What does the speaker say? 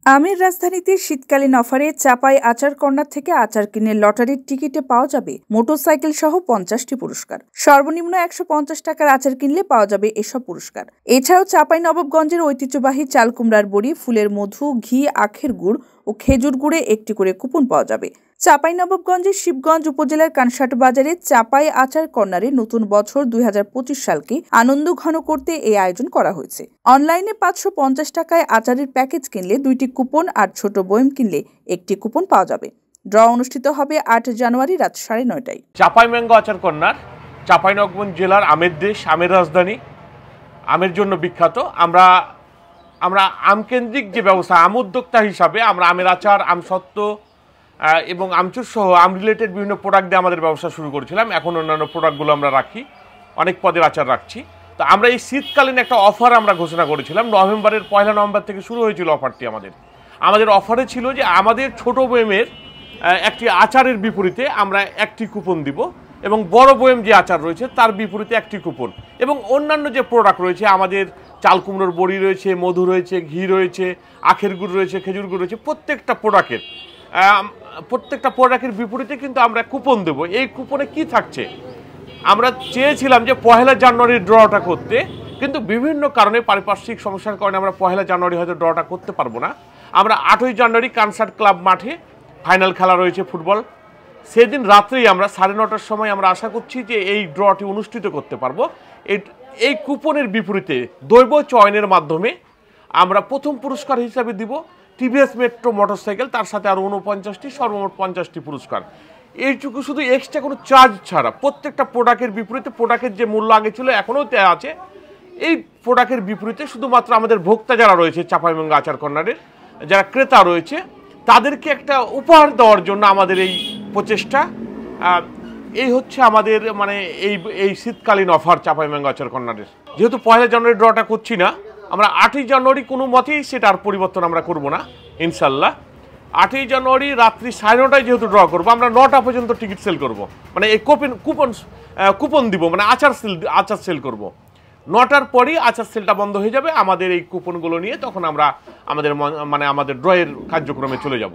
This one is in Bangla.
আমের রাজধানীতে শীতকালীন অফারে চাপাই আচার কর্নার থেকে আচার কিনে লটারির টিকিটে পাওয়া যাবে মোটরসাইকেল সহ 50টি পুরস্কার। সর্বনিম্ন 150 টাকার আচার কিনলে পাওয়া যাবে এসব পুরস্কার। এছাড়াও চাপাই নবাবগঞ্জের ঐতিহ্যবাহী চাল কুমড়ার বড়ি, ফুলের মধু, ঘি, আখের গুড় ও খেজুর গুড়ে একটি করে কুপন পাওয়া যাবে। চাপাই নবাবগঞ্জের শিবগঞ্জ উপজেলার কানসাট বাজারে চাপাই আচার কর্নারে নতুন বছর 2025 সালকে আনন্দ ঘন করতে এই আয়োজন করা হয়েছে। অনলাইনে 550 টাকায় আচারের প্যাকেজ কিনলে 2টি কুপন আর ছোট বয়ম কিনলে একটি কুপন পাওয়া যাবে। ড্র অনুষ্ঠিত হবে 8 জানুয়ারি রাত 9:30টায়। চাপাই ম্যাঙ্গো আচার কর্নার চাঁপাইনবাবগঞ্জ জেলার আমের দেশ, আমের রাজধানী, আমের জন্য বিখ্যাত। আমরা আমকেন্দ্রিক যে ব্যবস্থা, আম উদ্যোক্তা হিসাবে আমরা আমের আচার, আমসত্ত্ব এবং আমচুর সহ আম রিলেটেড বিভিন্ন প্রোডাক্ট দিয়ে আমাদের ব্যবসা শুরু করেছিলাম। এখন অন্যান্য প্রোডাক্টগুলো আমরা রাখি, অনেক পদের আচার রাখছি। তো আমরা এই শীতকালীন একটা অফার আমরা ঘোষণা করেছিলাম। নভেম্বরের 1 নভেম্বর থেকে শুরু হয়েছিল অফারটি। আমাদের অফারে ছিল যে আমাদের ছোট বয়মের একটি আচারের বিপরীতে আমরা একটি কুপন দিব, এবং বড় বয়ম যে আচার রয়েছে তার বিপরীতে একটি কুপন, এবং অন্যান্য যে প্রোডাক্ট রয়েছে, আমাদের চাল কুমড়োর বড়ি রয়েছে, মধু রয়েছে, ঘি রয়েছে, আখের গুড় রয়েছে, খেজুর গুড় রয়েছে, প্রত্যেকটা প্রোডাক্টের বিপরীতে কিন্তু আমরা কুপন দেব। এই কুপনে কি থাকছে, আমরা চেয়েছিলাম যে 1 জানুয়ারির ড্রটা করতে, কিন্তু বিভিন্ন কারণে, পারিপার্শ্বিক সমস্যার কারণে আমরা 1 জানুয়ারি হয়তো ড্রটা করতে পারবো না। আমরা 8 জানুয়ারি কানসার্ট ক্লাব মাঠে ফাইনাল খেলা রয়েছে ফুটবল, সেদিন রাত্রেই আমরা 9:30টার সময় আমরা আশা করছি যে এই ড্রটি অনুষ্ঠিত করতে পারবো। এই কুপনের বিপরীতে দৈব চয়নের মাধ্যমে আমরা প্রথম পুরস্কার হিসাবে দিব টিভিএস মেট্রো মোটরসাইকেল, তার সাথে আরও 49টি, সর্বমোট 50টি পুরস্কার। এইটুকু শুধু এক্সট্রা কোনো চার্জ ছাড়া, প্রত্যেকটা প্রোডাক্টের বিপরীতে, প্রোডাক্টের যে মূল্য আগে ছিল এখনও আছে, এই প্রোডাক্টের বিপরীতে শুধুমাত্র আমাদের ভোক্তা যারা রয়েছে চাপাই ম্যাঙ্গো আচার কর্নারের, যারা ক্রেতা রয়েছে, তাদেরকে একটা উপহার দেওয়ার জন্য আমাদের এই প্রচেষ্টা। এই হচ্ছে আমাদের এই শীতকালীন অফার চাপাই ম্যাঙ্গো আচার কর্নারের। যেহেতু 1 জানুয়ারি ড্রটা করছি না, আমরা 8 জানুয়ারি কোনো মতেই সেটার পরিবর্তন আমরা করব না ইনশাল্লাহ। 8 জানুয়ারি রাত্রি 9:30টায় যেহেতু ড্র করবো, আমরা 9টা পর্যন্ত টিকিট সেল করব, এই কুপন দিব, আচার সেল করব। 9টার পরই আচার সেলটা বন্ধ হয়ে যাবে। আমাদের এই কুপনগুলো নিয়ে তখন আমরা আমাদের ড্রয়ের কার্যক্রমে চলে যাব।